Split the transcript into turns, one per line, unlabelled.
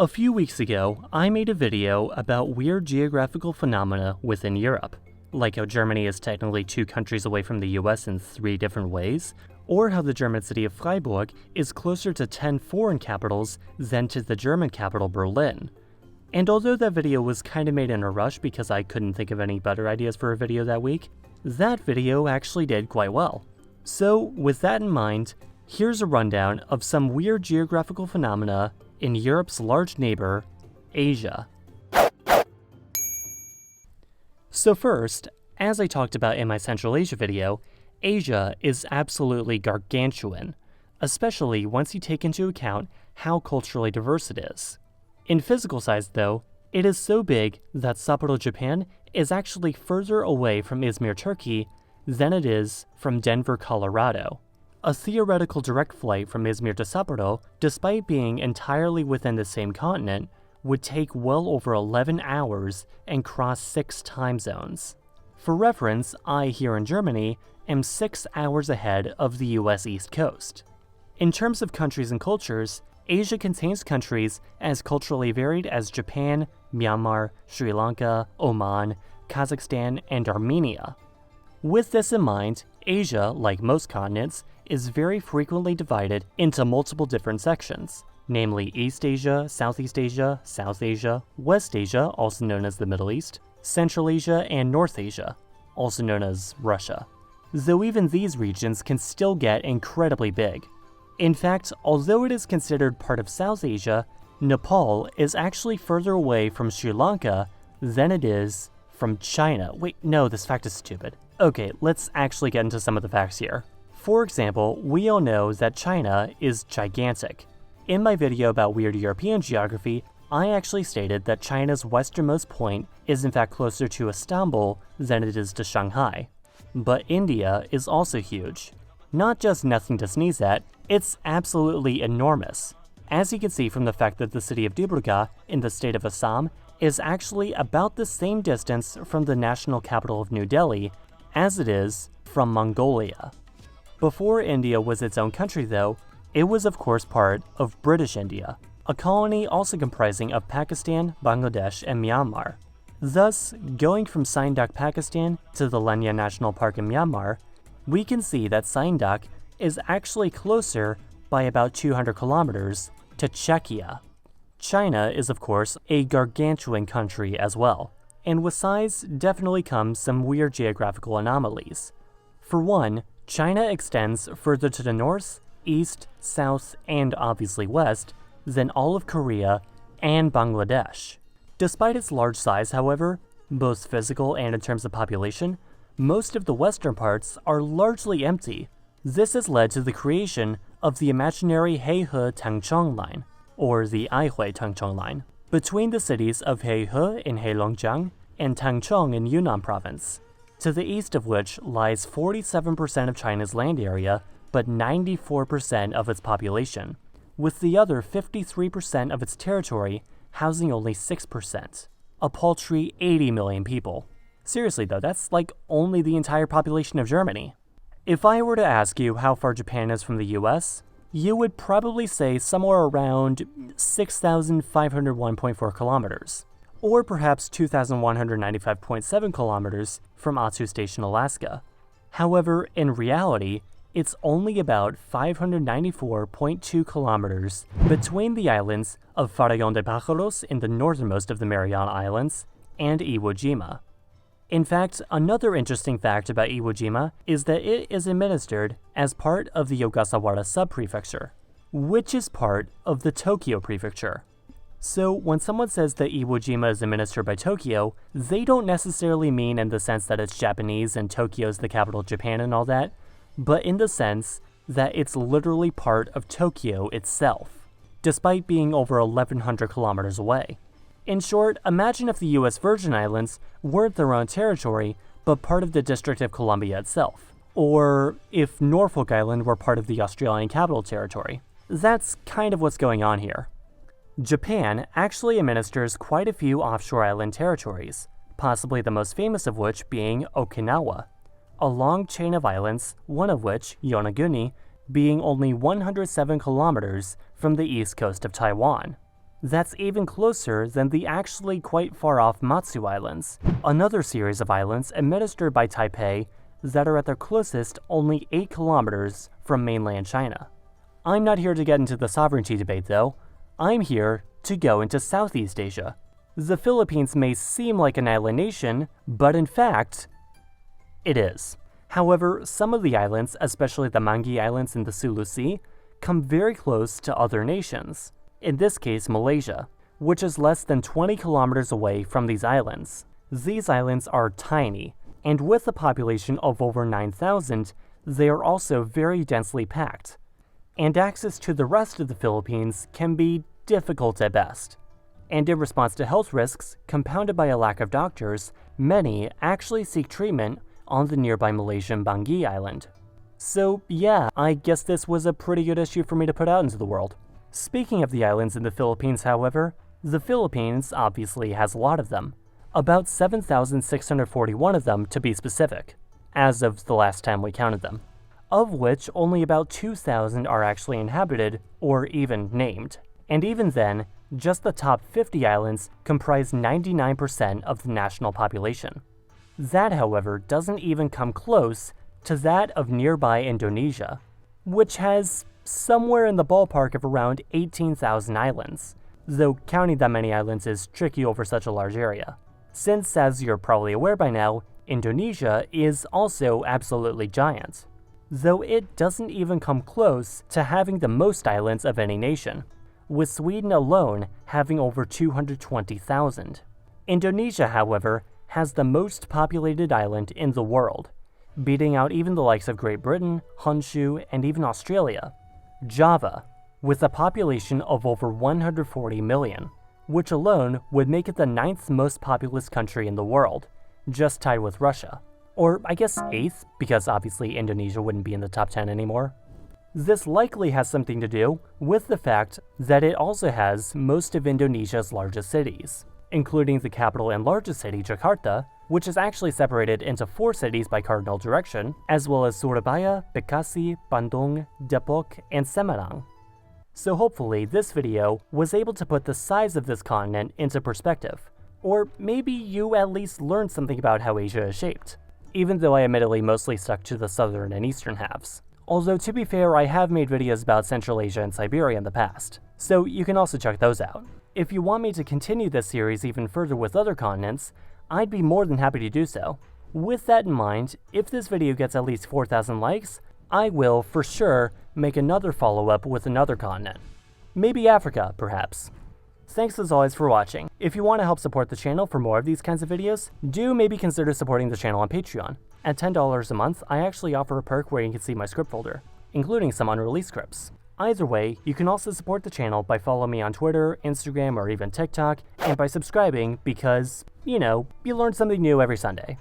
A few weeks ago, I made a video about weird geographical phenomena within Europe, like how Germany is technically 2 countries away from the US in 3 different ways, or how the German city of Freiburg is closer to 10 foreign capitals than to the German capital Berlin. And although that video was kinda made in a rush because I couldn't think of any better ideas for a video that week, that video actually did quite well. So with that in mind, here's a rundown of some weird geographical phenomena in Europe's large neighbor, Asia. So first, as I talked about in my Central Asia video, Asia is absolutely gargantuan, especially once you take into account how culturally diverse it is. In physical size though, it is so big that Sapporo, Japan is actually further away from Izmir, Turkey than it is from Denver, Colorado. A theoretical direct flight from Izmir to Sapporo, despite being entirely within the same continent, would take well over 11 hours and cross 6 time zones. For reference, I here in Germany am 6 hours ahead of the US East Coast. In terms of countries and cultures, Asia contains countries as culturally varied as Japan, Myanmar, Sri Lanka, Oman, Kazakhstan, and Armenia. With this in mind, Asia, like most continents, is very frequently divided into multiple different sections, namely East Asia, Southeast Asia, South Asia, West Asia, also known as the Middle East, Central Asia, and North Asia, also known as Russia. Though even these regions can still get incredibly big. In fact, although it is considered part of South Asia, Nepal is actually further away from Sri Lanka than it is from China. Wait, no, this fact is stupid. Okay, let's actually get into some of the facts here. For example, we all know that China is gigantic. In my video about weird European geography, I actually stated that China's westernmost point is in fact closer to Istanbul than it is to Shanghai. But India is also huge. Not just nothing to sneeze at, it's absolutely enormous. As you can see from the fact that the city of Dibrugarh in the state of Assam is actually about the same distance from the national capital of New Delhi as it is from Mongolia. Before India was its own country though, it was of course part of British India, a colony also comprising of Pakistan, Bangladesh, and Myanmar. Thus, going from Sindak, Pakistan to the Lenya National Park in Myanmar, we can see that Sindak is actually closer by about 200 kilometers to Czechia. China is of course a gargantuan country as well, and with size definitely comes some weird geographical anomalies. For one, China extends further to the north, east, south, and obviously west than all of Korea and Bangladesh. Despite its large size, however, both physical and in terms of population, most of the western parts are largely empty. This has led to the creation of the imaginary Heihe-Tangchong line, or the Aihui-Tangchong line, between the cities of Heihe in Heilongjiang and Tangchong in Yunnan province, to the east of which lies 47% of China's land area, but 94% of its population, with the other 53% of its territory housing only 6%, a paltry 80 million people. Seriously though, that's like only the entire population of Germany. If I were to ask you how far Japan is from the US, you would probably say somewhere around 6,501.4 kilometers, or perhaps 2,195.7 kilometers from Atsu Station, Alaska. However, in reality, it's only about 594.2 kilometers between the islands of Farallón de Pájaros in the northernmost of the Mariana Islands and Iwo Jima. In fact, another interesting fact about Iwo Jima is that it is administered as part of the Ogasawara sub-prefecture, which is part of the Tokyo prefecture. So when someone says that Iwo Jima is administered by Tokyo, they don't necessarily mean in the sense that it's Japanese and Tokyo is the capital of Japan and all that, but in the sense that it's literally part of Tokyo itself, despite being over 1,100 kilometers away. In short, imagine if the US Virgin Islands weren't their own territory, but part of the District of Columbia itself. Or if Norfolk Island were part of the Australian Capital Territory. That's kind of what's going on here. Japan actually administers quite a few offshore island territories, possibly the most famous of which being Okinawa, a long chain of islands, one of which, Yonaguni, being only 107 kilometers from the east coast of Taiwan. That's even closer than the actually quite far off Matsu Islands, another series of islands administered by Taipei that are at their closest only 8 kilometers from mainland China. I'm not here to get into the sovereignty debate though, I'm here to go into Southeast Asia. The Philippines may seem like an island nation, but in fact, it is. However, some of the islands, especially the Mangi Islands in the Sulu Sea, come very close to other nations. In this case, Malaysia, which is less than 20 kilometers away from these islands. These islands are tiny, and with a population of over 9,000, they are also very densely packed. And access to the rest of the Philippines can be difficult at best. And in response to health risks, compounded by a lack of doctors, many actually seek treatment on the nearby Malaysian Bangi Island. So yeah, I guess this was a pretty good issue for me to put out into the world. Speaking of the islands in the Philippines, however, the Philippines obviously has a lot of them. About 7,641 of them to be specific, as of the last time we counted them, of which only about 2,000 are actually inhabited or even named. And even then, just the top 50 islands comprise 99% of the national population. That, however, doesn't even come close to that of nearby Indonesia, which has somewhere in the ballpark of around 18,000 islands, though counting that many islands is tricky over such a large area. Since, as you're probably aware by now, Indonesia is also absolutely giant, though it doesn't even come close to having the most islands of any nation, with Sweden alone having over 220,000. Indonesia, however, has the most populated island in the world, beating out even the likes of Great Britain, Honshu, and even Australia. Java, with a population of over 140 million, which alone would make it the 9th most populous country in the world, just tied with Russia. Or I guess 8th, because obviously Indonesia wouldn't be in the top 10 anymore. This likely has something to do with the fact that it also has most of Indonesia's largest cities, including the capital and largest city, Jakarta, which is actually separated into 4 cities by cardinal direction, as well as Surabaya, Bekasi, Bandung, Depok, and Semarang. So hopefully this video was able to put the size of this continent into perspective, or maybe you at least learned something about how Asia is shaped, even though I admittedly mostly stuck to the southern and eastern halves. Although to be fair, I have made videos about Central Asia and Siberia in the past, so you can also check those out. If you want me to continue this series even further with other continents, I'd be more than happy to do so. With that in mind, if this video gets at least 4,000 likes, I will, for sure, make another follow-up with another continent. Maybe Africa, perhaps. Thanks as always for watching. If you want to help support the channel for more of these kinds of videos, do maybe consider supporting the channel on Patreon. At $10 a month, I actually offer a perk where you can see my script folder, including some unreleased scripts. Either way, you can also support the channel by following me on Twitter, Instagram, or even TikTok, and by subscribing because, you know, you learn something new every Sunday.